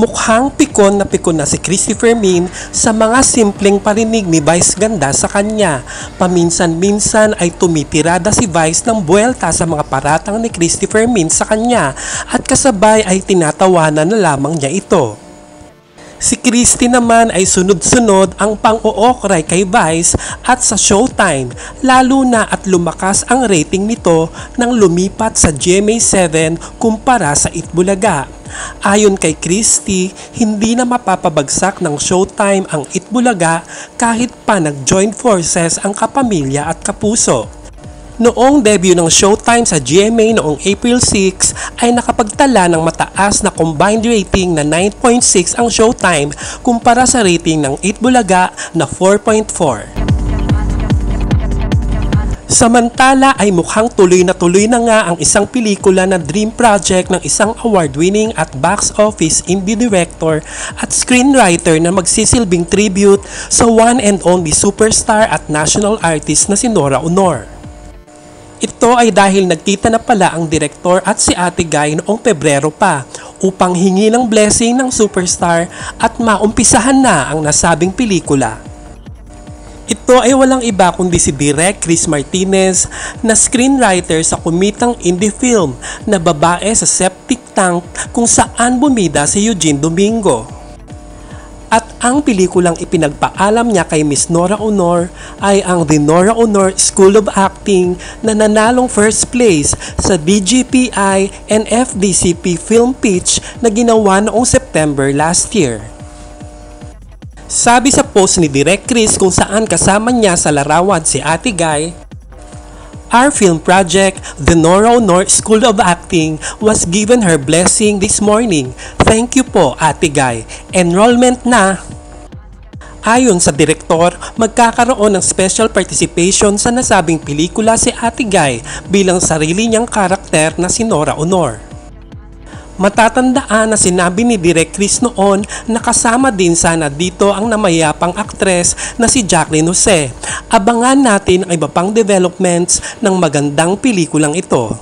Mukhang pikon na si Christopher Min sa mga simpleng parinig ni Vice Ganda sa kanya. Paminsan-minsan ay tumitirada si Vice ng buwelta sa mga paratang ni Christopher Min sa kanya at kasabay ay tinatawanan na lamang niya ito. Si Christy naman ay sunod-sunod ang pang-ookray kay Vice at sa Showtime, lalo na at lumakas ang rating nito nang lumipat sa GMA7 kumpara sa Itbulaga. Ayon kay Christy, hindi na mapapabagsak ng Showtime ang Itbulaga kahit pa nag-join forces ang kapamilya at kapuso. Noong debut ng Showtime sa GMA noong April 6 ay nakapagtala ng mataas na combined rating na 9.6 ang Showtime kumpara sa rating ng Itbulaga na 4.4. Samantala ay mukhang tuloy na nga ang isang pelikula na dream project ng isang award-winning at box office indie director at screenwriter na magsisilbing tribute sa one and only superstar at national artist na si Nora Aunor. Ito ay dahil nagkita na pala ang direktor at si Ate Guy noong Pebrero pa upang hingi ng blessing ng superstar at maumpisahan na ang nasabing pelikula. Ito ay walang iba kundi si Direk Chris Martinez na screenwriter sa kumitang indie film na Babae sa Septic Tank kung saan bumida si Eugene Domingo. At ang pelikulang ipinagpaalam niya kay Miss Nora Aunor ay ang The Nora Aunor School of Acting na nanalong first place sa DGPI and FDCP Film Pitch na ginawa noong September last year. Sabi sa post ni Direk Chris kung saan kasama niya sa larawan si Ate Guy, "Our film project, The Nora Aunor School of Acting, was given her blessing this morning. Thank you po, Ate Guy. Enrollment na!" Ayon sa direktor, magkakaroon ng special participation sa nasabing pelikula si Ate Guy bilang sarili niyang karakter na si Nora Aunor. Matatandaan na sinabi ni Direk Chris noon na kasama din sana dito ang namayapang aktres na si Jacqueline Jose. Abangan natin ang iba pang developments ng magandang pelikulang ito.